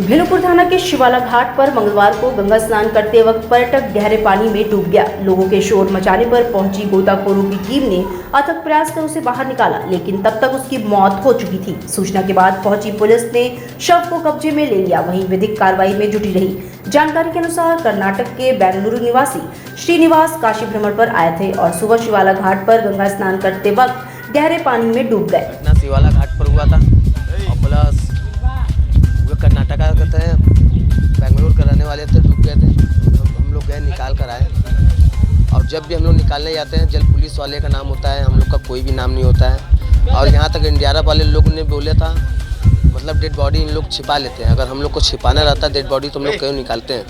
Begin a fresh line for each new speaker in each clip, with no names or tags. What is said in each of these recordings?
भेलुपुर थाना के शिवाला घाट पर मंगलवार को गंगा स्नान करते वक्त पर्यटक गहरे पानी में डूब गया। लोगों के शोर मचाने पर पहुंची गोताखोरों की टीम ने अथक प्रयास कर उसे बाहर निकाला, लेकिन तब तक उसकी मौत हो चुकी थी। सूचना के बाद पहुंची पुलिस ने शव को कब्जे में ले लिया, वहीं विधिक कार्रवाई में जुटी रही। जानकारी के अनुसार कर्नाटक के बेंगलुरु निवासी श्रीनिवास काशी भ्रमण पर आए थे और सुबह शिवाला घाट पर गंगा स्नान करते वक्त गहरे पानी में डूब गए।
शिवाला घाट पर हुआ था और प्लस कर्नाटक कहते हैं, बेंगलुरु के रहने वाले थे, डूब गए थे। हम लोग गए निकाल कर आए, और जब भी हम लोग निकालने जाते हैं जल पुलिस वाले का नाम होता है, हम लोग का कोई भी नाम नहीं होता है। और यहाँ तक एनडीआरएफ वाले लोग ने बोले था, मतलब डेड बॉडी इन लोग छिपा लेते हैं। अगर हम लोग को छिपाना रहता डेड बॉडी तो हम लोग क्यों निकालते हैं।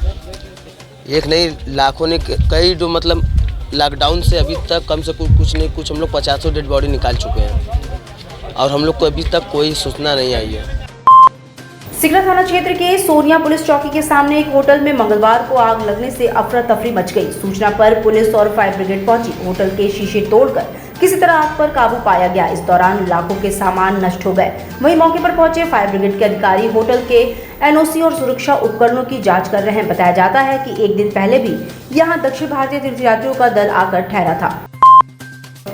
एक नहीं लाखों ने कई जो मतलब लॉकडाउन से अभी तक कम से कुछ नहीं कुछ हम लोग 50 डेड बॉडी निकाल चुके हैं, और हम लोग को अभी तक कोई सूचना नहीं आई है।
सिगरा थाना क्षेत्र के सोनिया पुलिस चौकी के सामने एक होटल में मंगलवार को आग लगने से अफरा तफरी मच गई। सूचना पर पुलिस और फायर ब्रिगेड पहुंची। होटल के शीशे तोड़कर किसी तरह आग पर काबू पाया गया। इस दौरान लाखों के सामान नष्ट हो गए। वहीं मौके पर पहुंचे फायर ब्रिगेड के अधिकारी होटल के एनओसी और सुरक्षा उपकरणों की जांच कर रहे हैं। बताया जाता है कि एक दिन पहले भी यहां दक्षिण भारतीय तीर्थयात्रियों का दल आकर ठहरा था।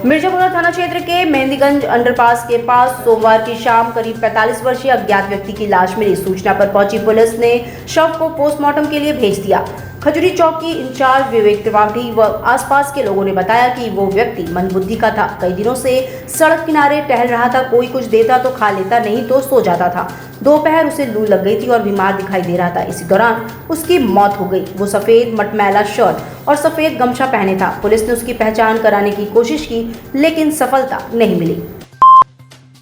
मिर्जापुर थाना क्षेत्र के मेहंदीगंज अंडरपास के पास सोमवार की शाम करीब 45 वर्षीय अज्ञात व्यक्ति की लाश मिली। सूचना पर पहुंची पुलिस ने शव को पोस्टमार्टम के लिए भेज दिया। खजूरी चौक की इंचार्ज विवेक त्रिपाठी व आसपास के लोगों ने बताया कि वो व्यक्ति मंदबुद्धि का था। कई दिनों से सड़क किनारे टहल रहा था। कोई कुछ देता तो खा लेता, नहीं तो सो जाता था। दोपहर उसे लू लग गई थी और बीमार दिखाई दे रहा था। इसी दौरान उसकी मौत हो गई। वो सफेद मटमैला शर्ट और सफेद गमछा पहने था। पुलिस ने उसकी पहचान कराने की कोशिश की, लेकिन सफलता नहीं मिली।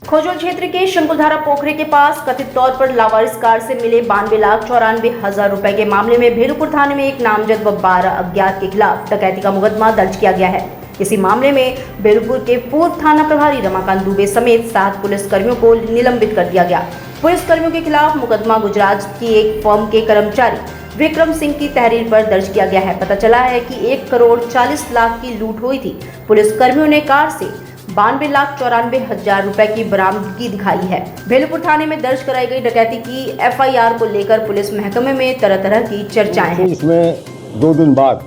खोजोल क्षेत्र के शंकुधारा पोखरे के पास कथित तौर पर लावारिस कार से मिले 92,94,000 रुपए के मामले में भेलुपुर थाने में एक नामजद व 12 अज्ञात के खिलाफ डकैती का मुकदमा दर्ज किया गया है। इसी मामले में भेलुपुर के पूर्व थाना प्रभारी रमाकांत दुबे समेत 7 पुलिसकर्मियों को निलंबित कर दिया गया। पुलिसकर्मियों के खिलाफ मुकदमा गुजरात की एक फर्म के कर्मचारी विक्रम सिंह की तहरीर पर दर्ज किया गया है। पता चला है कि 1 करोड़ 40 लाख की लूट हुई थी। पुलिसकर्मियों ने कार से 92,94,000 रुपए की बरामदगी दिखाई है। भेलुपुर थाने में दर्ज कराई गई डकैती की एफआईआर को लेकर पुलिस महकमे में तरह तरह की चर्चाएं हैं।
इसमें 2 दिन बाद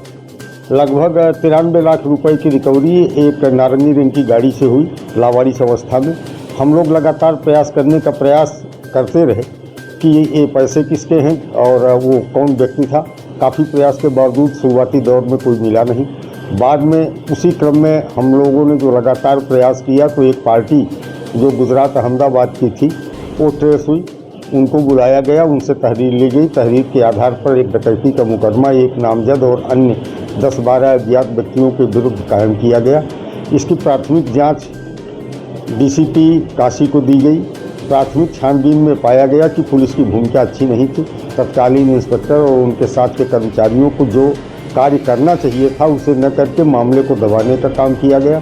लगभग 93 लाख रुपए की रिकवरी एक नारंगी रंग की गाड़ी से हुई लावारिस अवस्था में। हम लोग लगातार प्रयास करते रहे कि ये पैसे किसके हैं और वो कौन व्यक्ति था। काफ़ी प्रयास के बावजूद शुरुआती दौर में कोई मिला नहीं। बाद में उसी क्रम में हम लोगों ने जो लगातार प्रयास किया तो एक पार्टी जो गुजरात अहमदाबाद की थी वो ट्रेस हुई। उनको बुलाया गया, उनसे तहरीर ली गई। तहरीर के आधार पर एक डकैती का मुकदमा एक नामजद और अन्य 10-12 अज्ञात व्यक्तियों के विरुद्ध कायम किया गया। इसकी प्राथमिक जांच डीसीपी काशी को दी गई। प्राथमिक छानबीन में पाया गया कि पुलिस की भूमिका अच्छी नहीं थी। तत्कालीन इंस्पेक्टर और उनके साथ के कर्मचारियों को जो कार्य करना चाहिए था उसे न करके मामले को दबाने का काम किया गया,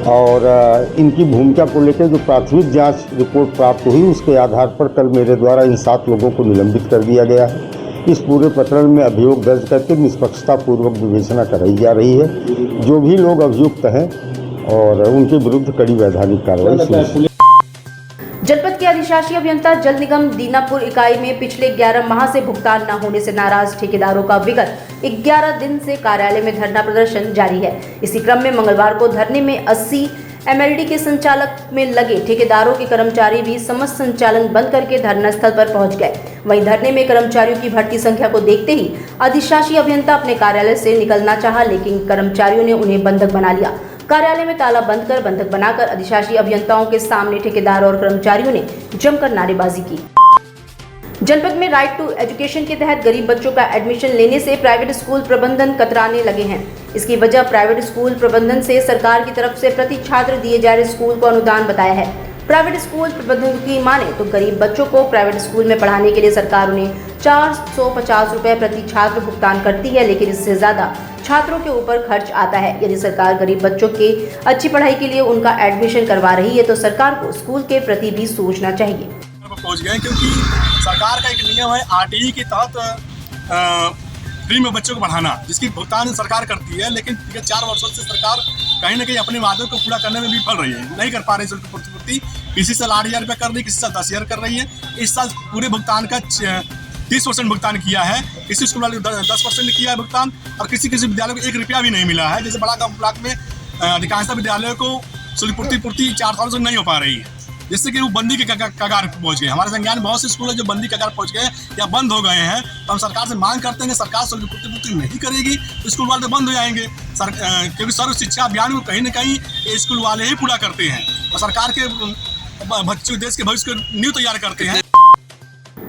और इनकी भूमिका को लेकर जो प्राथमिक जांच रिपोर्ट प्राप्त हुई उसके आधार पर कल मेरे द्वारा इन 7 लोगों को निलंबित कर दिया गया है। इस पूरे प्रकरण में अभियोग दर्ज करके निष्पक्षता पूर्वक विवेचना कराई जा रही है। जो भी लोग अभियुक्त हैं और उनके विरुद्ध कड़ी वैधानिक कार्रवाई।
जनपद के अधिशासी अभियंता जल निगम दीनापुर इकाई में पिछले 11 माह से भुगतान न होने से नाराज ठेकेदारों का विगत 11 दिन से कार्यालय में धरना प्रदर्शन जारी है। इसी क्रम में मंगलवार को धरने में 80 एमएलडी के संचालक में लगे ठेकेदारों के कर्मचारी भी समस्त संचालन बंद करके धरना स्थल पर पहुंच गए। वहीं धरने में कर्मचारियों की बढ़ती संख्या को देखते ही अधिशासी अभियंता अपने कार्यालय से निकलना चाहा, लेकिन कर्मचारियों ने उन्हें बंधक बना लिया। कार्यालय में ताला बंद कर बंधक बनाकर अधिशासी अभियंताओं के सामने ठेकेदार और कर्मचारियों ने जमकर नारेबाजी की। जनपद में राइट टू एजुकेशन के तहत गरीब बच्चों का एडमिशन लेने से प्राइवेट स्कूल प्रबंधन कतराने लगे हैं। इसकी वजह प्राइवेट स्कूल प्रबंधन से सरकार की तरफ से प्रति छात्र दिए जा रहे स्कूल को अनुदान बताया है। प्राइवेट स्कूल प्रबंधन की माने तो गरीब बच्चों को प्राइवेट स्कूल में पढ़ाने के लिए सरकार उन्हें 450 रुपए प्रति छात्र भुगतान करती है, लेकिन इससे ज्यादा छात्रों के ऊपर खर्च आता है। यदि सरकार गरीब बच्चों की अच्छी पढ़ाई के लिए उनका एडमिशन करवा रही है तो सरकार को स्कूल के प्रति भी सोचना चाहिए।
पहुंच गए क्योंकि सरकार का एक नियम है आरटीई के तहत फ्री में बच्चों को पढ़ाना, जिसकी भुगतान सरकार करती है, लेकिन पिछले 4 वर्षों से सरकार कहीं ना कहीं अपने वादों को पूरा करने में विफल रही है, नहीं कर पा रही है प्रतिपूर्ति। किसी साल 8,000 रुपये कर रही है, किसी साल 10,000 कर रही है। इस साल पूरे भुगतान का 30% भुगतान किया है, किसी स्कूल वाले 10% किया है भुगतान, और किसी विद्यालय को 1 रुपया भी नहीं मिला है। जैसे बड़ा गाँव ब्लॉक में अधिकांशतः विद्यालयों को शुल्क पूर्ति 4 सालों से नहीं हो पा रही है, जिससे कि वो बंदी के कगार पहुंच गए। हमारे संज्ञान में बहुत से स्कूल हैं जो बंदी के कगार पहुंच गए या बंद हो गए हैं। तो हम सरकार से मांग करते हैं कि सरकार शुल्क पूर्ति नहीं करेगी तो स्कूल वाले बंद हो जाएंगे। क्योंकि सर्व शिक्षा अभियान को कहीं ना कहीं ये स्कूल वाले ही पूरा करते हैं और सरकार के बच्चों देश के भविष्य को नींव तैयार करते हैं।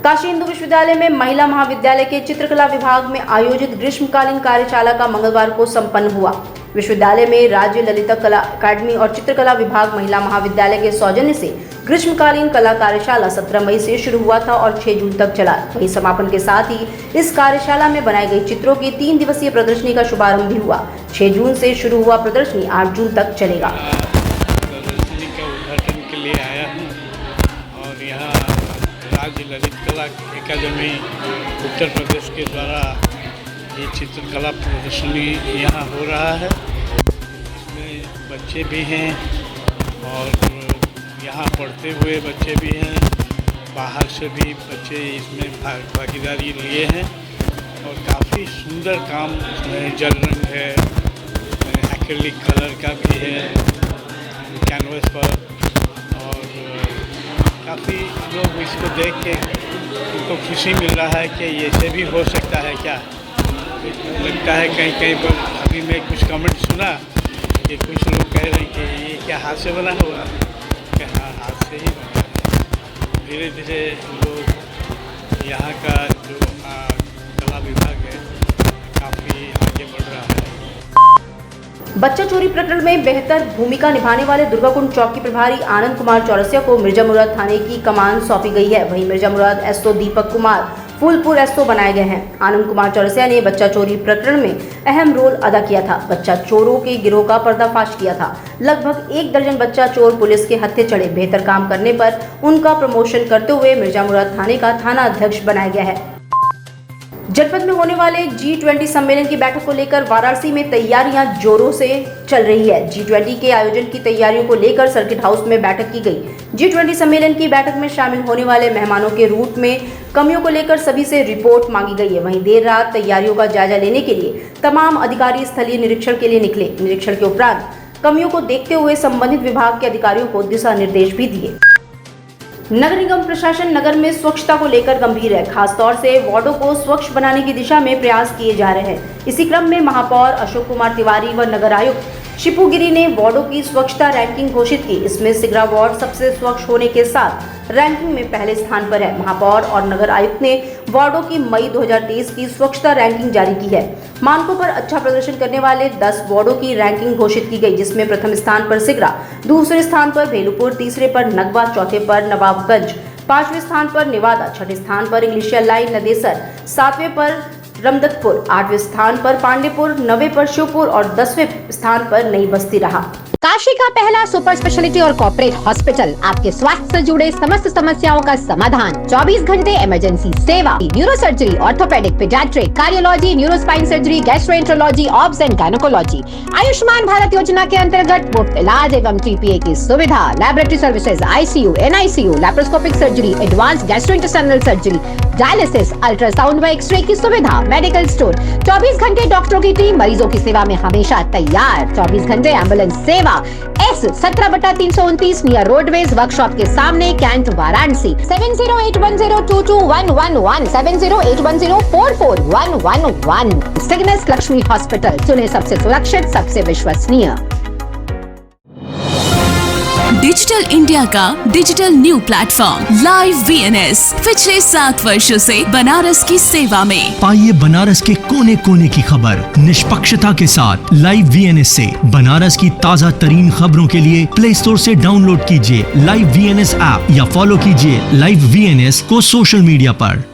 काशी हिंदू विश्वविद्यालय में महिला महाविद्यालय के चित्रकला विभाग में आयोजित ग्रीष्मकालीन कार्यशाला का मंगलवार को संपन्न हुआ। विश्वविद्यालय में राज्य ललिता कला अकादमी और चित्रकला विभाग महिला महाविद्यालय के सौजन्य से ग्रीष्मकालीन कला कार्यशाला 17 मई से शुरू हुआ था और 6 जून तक चला। वहीं समापन के साथ ही इस कार्यशाला में बनाई गई चित्रों की 3 दिवसीय प्रदर्शनी का शुभारंभ भी हुआ। 6 जून से शुरू हुआ प्रदर्शनी 8 जून तक चलेगा।
प्रदर्शनी का उद्घाटन के लिए आया हूँ और यहाँ राज्य ललित कला अकादमी उत्तर प्रदेश के द्वारा ये चित्रकला प्रदर्शनी यहाँ हो रहा है। इसमें बच्चे भी हैं और यहाँ पढ़ते हुए बच्चे भी हैं, बाहर से भी बच्चे इसमें भागीदारी लिए हैं और काफ़ी सुंदर काम इसमें जल रंग है, एक्रिलिक कलर का भी है कैनवस पर, और काफ़ी लोग इसको देख के उनको खुशी मिल रहा है कि ऐसे भी हो सकता है क्या। लगता है कहीं कहीं पर अभी मैं कुछ कमेंट सुना कि कुछ लोग कह रहे हैं कि ये क्या हाथ से बना हुआ, कि हाँ हाथ से ही बना है। धीरे धीरे लोग यहाँ का जो कला विभाग है काफ़ी आगे बढ़ रहा है।
बच्चा चोरी प्रकरण में बेहतर भूमिका निभाने वाले दुर्गाकुंड चौकी प्रभारी आनंद कुमार चौरसिया को मिर्जा मुराद थाने की कमान सौंपी गई है। वहीं मिर्जा मुराद एसओ दीपक कुमार फूलपुर एसओ बनाए गए हैं। आनंद कुमार चौरसिया ने बच्चा चोरी प्रकरण में अहम रोल अदा किया था। बच्चा चोरों के गिरोह का पर्दाफाश किया था। लगभग 1 दर्जन बच्चा चोर पुलिस के हत्थे चढ़े। बेहतर काम करने पर उनका प्रमोशन करते हुए मिर्जा मुराद थाने का थाना अध्यक्ष बनाया गया है। जनपद में होने वाले G20 सम्मेलन की बैठक को लेकर वाराणसी में तैयारियां जोरों से चल रही है। G20 के आयोजन की तैयारियों को लेकर सर्किट हाउस में बैठक की गई। G20 सम्मेलन की बैठक में शामिल होने वाले मेहमानों के रूट में कमियों को लेकर सभी से रिपोर्ट मांगी गई है। वहीं देर रात तैयारियों का जायजा लेने के लिए तमाम अधिकारी स्थलीय निरीक्षण के लिए निकले। निरीक्षण के उपरांत कमियों को देखते हुए संबंधित विभाग के अधिकारियों को दिशा निर्देश भी दिए। नगर निगम प्रशासन नगर में स्वच्छता को लेकर गंभीर है। खासतौर से वार्डों को स्वच्छ बनाने की दिशा में प्रयास किए जा रहे हैं। इसी क्रम में महापौर अशोक कुमार तिवारी व नगर आयुक्त शिपू गिरी ने वार्डों की स्वच्छता रैंकिंग घोषित की। इसमें सिगरा वार्ड सबसे स्वच्छ होने के साथ रैंकिंग में पहले स्थान पर है। महापौर और नगर आयुक्त ने वार्डों की मई 2023 की स्वच्छता रैंकिंग जारी की है। मानकों पर अच्छा प्रदर्शन करने वाले 10 वार्डों की रैंकिंग घोषित की गई, जिसमें प्रथम स्थान पर सिगरा, दूसरे स्थान पर भेलूपुर, तीसरे पर नगवा, चौथे पर नवाबगंज, 5वें स्थान पर नेवादा, 6ठे स्थान पर इंग्लिशिया लाइन नदेसर, 7वें पर रमदकपुर, 8वें स्थान पर पांडेपुर, 9वें पर शिवपुर और 10वें स्थान पर नई बस्ती रहा।
काशी का पहला सुपर स्पेशलिटी और कॉर्पोरेट हॉस्पिटल, आपके स्वास्थ्य से जुड़े समस्त समस्याओं का समाधान, 24 घंटे इमरजेंसी सेवा, neuro surgery, orthopaedic, paediatric, cardiology, neurospine surgery, gastroenterology, obs and gynaecology. Ayushman Bharat Yojana के अंतर्गत मुफ्त इलाज एवं TPA की सुविधा, laboratory services, ICU, NICU, laparoscopic surgery, advance gastrointestinal surgery, dialysis, ultrasound व एक्सरे की सुविधा, मेडिकल स्टोर, 24 घंटे डॉक्टरों की टीम मरीजों की सेवा में हमेशा तैयार, 24 घंटे एम्बुलेंस सेवा, S 17/329 नियर रोडवेज वर्कशॉप के सामने, कैंट, वाराणसी। 7081022111 7081044111। सिग्नेस लक्ष्मी हॉस्पिटल, चुने सबसे सुरक्षित, सबसे विश्वसनीय।
डिजिटल इंडिया का digital new platform live VNS पिछले 7 वर्षों से बनारस की सेवा में।
पाइए बनारस के कोने कोने की खबर निष्पक्षता के साथ। लाइव VNS से बनारस की ताज़ा तरीन खबरों के लिए प्ले स्टोर से डाउनलोड कीजिए लाइव VNS ऐप या फॉलो कीजिए लाइव VNS को सोशल मीडिया पर।